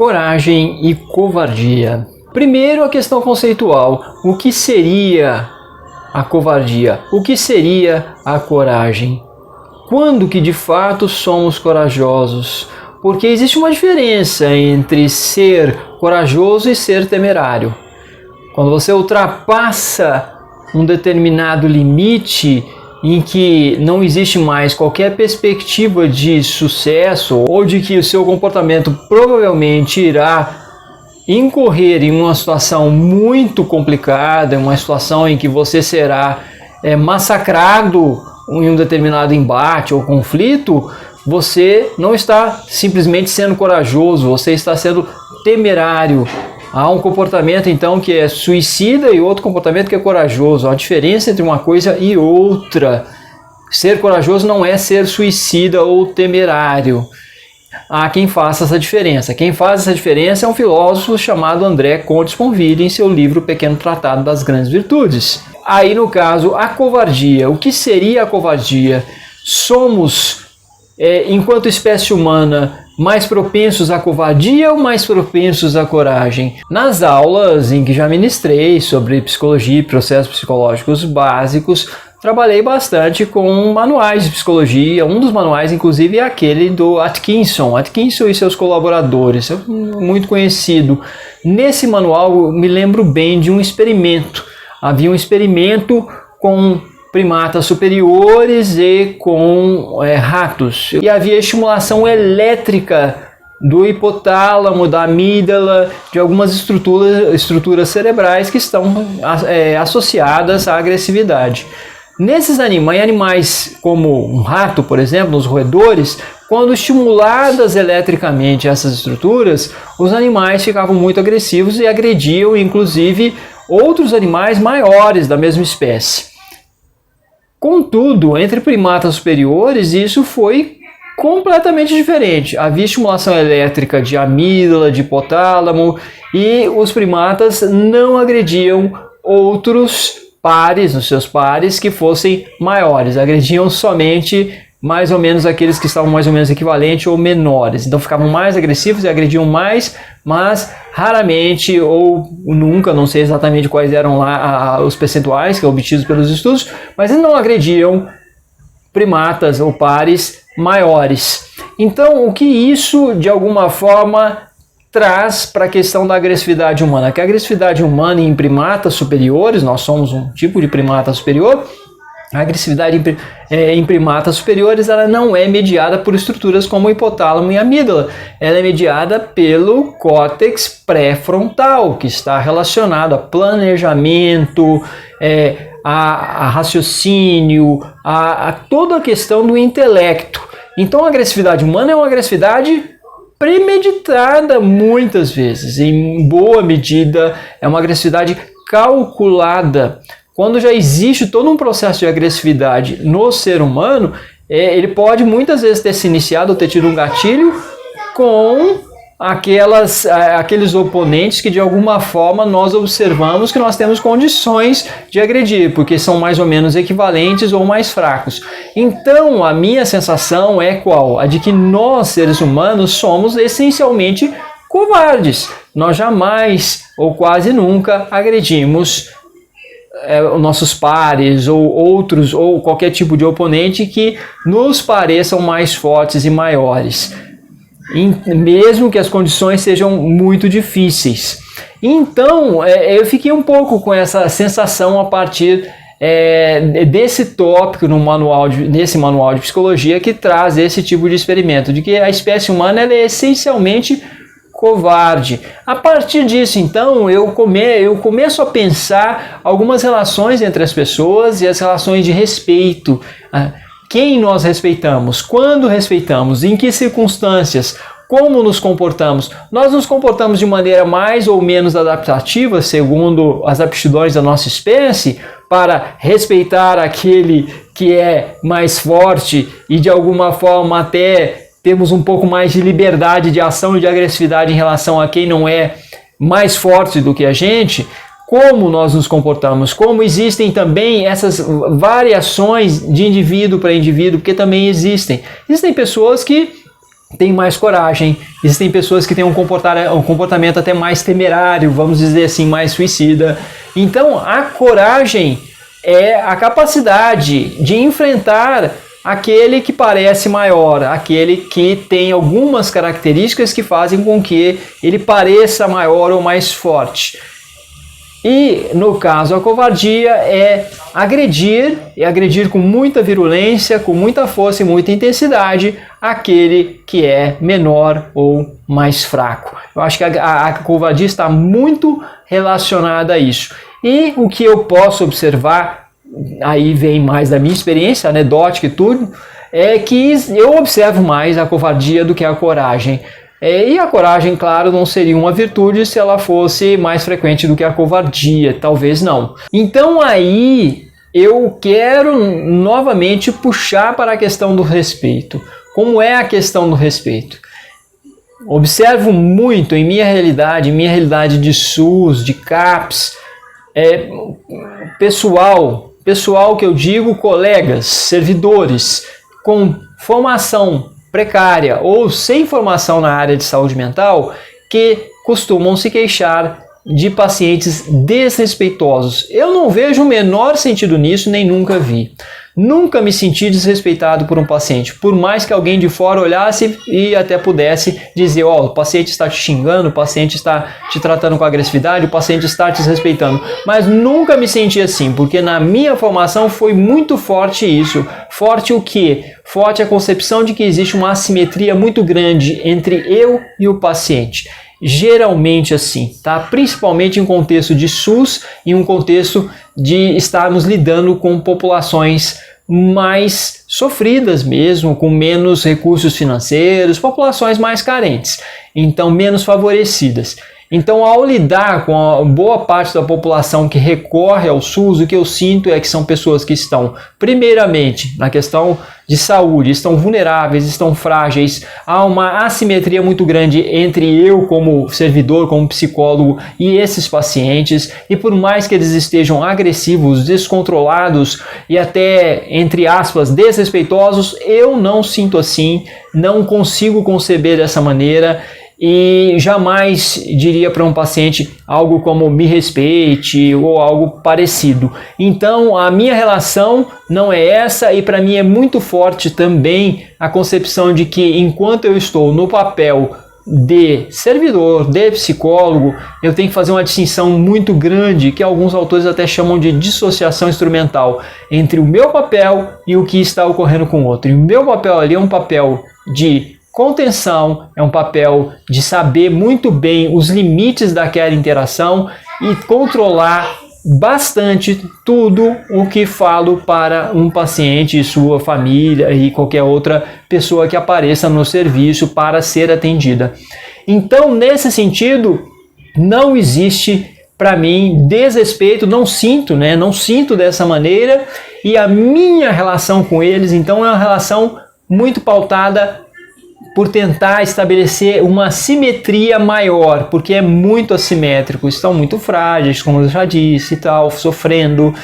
Coragem e covardia. Primeiro, a questão conceitual. O que seria a covardia? O que seria a coragem? Quando que de fato somos corajosos? Porque existe uma diferença entre ser corajoso e ser temerário. Quando você ultrapassa um determinado limite em que não existe mais qualquer perspectiva de sucesso ou de que o seu comportamento provavelmente irá incorrer em uma situação muito complicada, uma situação em que você será massacrado em um determinado embate ou conflito, você não está simplesmente sendo corajoso, você está sendo temerário. Há um comportamento então que é suicida e outro comportamento que é corajoso. Há uma diferença entre uma coisa e outra. Ser corajoso não é ser suicida ou temerário. Há quem faça essa diferença. Quem faz essa diferença é um filósofo chamado André Comte-Sponville em seu livro Pequeno Tratado das Grandes Virtudes. Aí no caso, a covardia. O que seria a covardia? Somos, enquanto espécie humana, mais propensos à covardia ou mais propensos à coragem? Nas aulas em que já ministrei sobre psicologia e processos psicológicos básicos, trabalhei bastante com manuais de psicologia. Um dos manuais, inclusive, é aquele do Atkinson e seus colaboradores, é muito conhecido. Nesse manual, me lembro bem de um experimento. Havia um experimento com primatas superiores e com ratos. E havia estimulação elétrica do hipotálamo, da amígdala, de algumas estruturas cerebrais que estão associadas à agressividade. Nesses animais como um rato, por exemplo, nos roedores, quando estimuladas eletricamente essas estruturas, os animais ficavam muito agressivos e agrediam, inclusive, outros animais maiores da mesma espécie. Contudo, entre primatas superiores, isso foi completamente diferente. Havia estimulação elétrica de amígdala, de hipotálamo, e os primatas não agrediam outros pares, os seus pares, que fossem maiores. Agrediam somente mais ou menos aqueles que estavam mais ou menos equivalentes ou menores. Então ficavam mais agressivos e agrediam mais, mas raramente ou nunca, não sei exatamente quais eram lá os percentuais que obtidos pelos estudos, mas eles não agrediam primatas ou pares maiores. Então o que isso de alguma forma traz para a questão da agressividade humana? Que a agressividade humana em primatas superiores, nós somos um tipo de primata superior, a agressividade em primatas superiores ela não é mediada por estruturas como o hipotálamo e a amígdala. Ela é mediada pelo córtex pré-frontal, que está relacionado a planejamento, a raciocínio, a toda a questão do intelecto. Então a agressividade humana é uma agressividade premeditada muitas vezes, em boa medida é uma agressividade calculada. Quando já existe todo um processo de agressividade no ser humano, ele pode muitas vezes ter se iniciado ou ter tido um gatilho com aqueles oponentes que de alguma forma nós observamos que nós temos condições de agredir, porque são mais ou menos equivalentes ou mais fracos. Então a minha sensação é qual? A de que nós, seres humanos, somos essencialmente covardes. Nós jamais ou quase nunca agredimos os nossos pares ou outros ou qualquer tipo de oponente que nos pareçam mais fortes e maiores, mesmo que as condições sejam muito difíceis. Então eu fiquei um pouco com essa sensação a partir desse tópico nesse manual de psicologia que traz esse tipo de experimento, de que a espécie humana ela é essencialmente covarde. A partir disso, então, eu começo a pensar algumas relações entre as pessoas e as relações de respeito. Quem nós respeitamos? Quando respeitamos? Em que circunstâncias? Como nos comportamos? Nós nos comportamos de maneira mais ou menos adaptativa, segundo as aptidões da nossa espécie, para respeitar aquele que é mais forte e de alguma forma até temos um pouco mais de liberdade de ação e de agressividade em relação a quem não é mais forte do que a gente. Como nós nos comportamos, como existem também essas variações de indivíduo para indivíduo, porque também existem pessoas que têm mais coragem, existem pessoas que têm um comportamento até mais temerário, vamos dizer assim, mais suicida. Então, a coragem é a capacidade de enfrentar aquele que parece maior, aquele que tem algumas características que fazem com que ele pareça maior ou mais forte. E, no caso, a covardia é agredir com muita virulência, com muita força e muita intensidade aquele que é menor ou mais fraco. Eu acho que a covardia está muito relacionada a isso. E o que eu posso observar, aí vem mais da minha experiência anedótica e tudo, é que eu observo mais a covardia do que a coragem. E a coragem, claro, não seria uma virtude se ela fosse mais frequente do que a covardia, talvez não. Então aí eu quero novamente puxar para a questão do respeito. Como é a questão do respeito? Observo muito em minha realidade de SUS, de CAPS, pessoal que eu digo colegas, servidores, com formação precária ou sem formação na área de saúde mental, que costumam se queixar de pacientes desrespeitosos. Eu não vejo o menor sentido nisso, nem nunca vi. Nunca me senti desrespeitado por um paciente, por mais que alguém de fora olhasse e até pudesse dizer, ó, o paciente está te xingando, o paciente está te tratando com agressividade, o paciente está te desrespeitando. Mas nunca me senti assim, porque na minha formação foi muito forte isso. Forte o quê? Forte a concepção de que existe uma assimetria muito grande entre eu e o paciente. Geralmente assim, tá? Principalmente em contexto de SUS e um contexto de estarmos lidando com populações mais sofridas mesmo, com menos recursos financeiros, populações mais carentes, então menos favorecidas. Então, ao lidar com a boa parte da população que recorre ao SUS, o que eu sinto é que são pessoas que estão, primeiramente, na questão de saúde, estão vulneráveis, estão frágeis, há uma assimetria muito grande entre eu como servidor, como psicólogo e esses pacientes, e por mais que eles estejam agressivos, descontrolados e até, entre aspas, desrespeitosos, eu não sinto assim, não consigo conceber dessa maneira. E jamais diria para um paciente algo como me respeite ou algo parecido. Então a minha relação não é essa, e para mim é muito forte também a concepção de que enquanto eu estou no papel de servidor, de psicólogo, eu tenho que fazer uma distinção muito grande, que alguns autores até chamam de dissociação instrumental, entre o meu papel e o que está ocorrendo com o outro. E o meu papel ali é um papel de contenção, é um papel de saber muito bem os limites daquela interação e controlar bastante tudo o que falo para um paciente e sua família e qualquer outra pessoa que apareça no serviço para ser atendida. Então, nesse sentido, não existe para mim desrespeito, não sinto dessa maneira, e a minha relação com eles, então, é uma relação muito pautada por tentar estabelecer uma simetria maior, porque é muito assimétrico, estão muito frágeis, como eu já disse, e tal, sofrendo,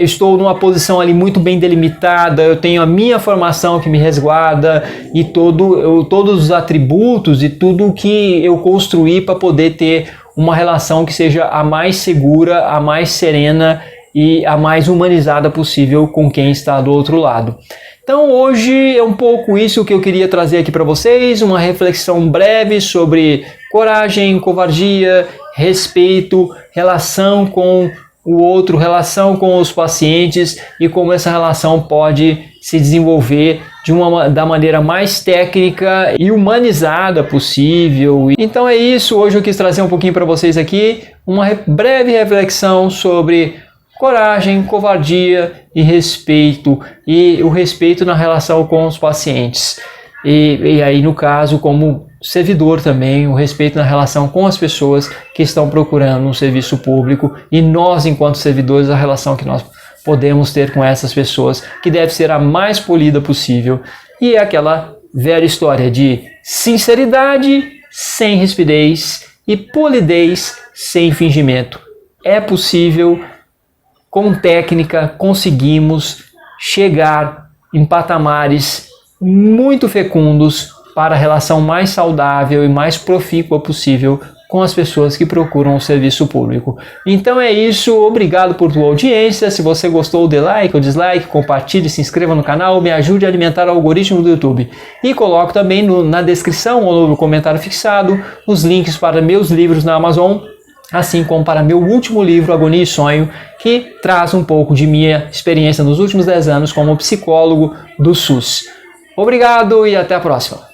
estou numa posição ali muito bem delimitada, eu tenho a minha formação que me resguarda e todos os atributos e tudo o que eu construí para poder ter uma relação que seja a mais segura, a mais serena e a mais humanizada possível com quem está do outro lado. Então hoje é um pouco isso que eu queria trazer aqui para vocês, uma reflexão breve sobre coragem, covardia, respeito, relação com o outro, relação com os pacientes e como essa relação pode se desenvolver da maneira mais técnica e humanizada possível. Então é isso, hoje eu quis trazer um pouquinho para vocês aqui, uma breve reflexão sobre coragem, covardia e respeito, e o respeito na relação com os pacientes. E aí, no caso, como servidor também, o respeito na relação com as pessoas que estão procurando um serviço público, e nós, enquanto servidores, a relação que nós podemos ter com essas pessoas, que deve ser a mais polida possível. E é aquela velha história de sinceridade sem rispidez e polidez sem fingimento. É possível. Com técnica, conseguimos chegar em patamares muito fecundos para a relação mais saudável e mais profícua possível com as pessoas que procuram o serviço público. Então é isso, obrigado por tua audiência. Se você gostou, dê like ou dislike, compartilhe, se inscreva no canal, me ajude a alimentar o algoritmo do YouTube. E coloco também na descrição ou no comentário fixado os links para meus livros na Amazon, assim como para meu último livro, Agonia e Sonho, que traz um pouco de minha experiência nos últimos 10 anos como psicólogo do SUS. Obrigado e até a próxima!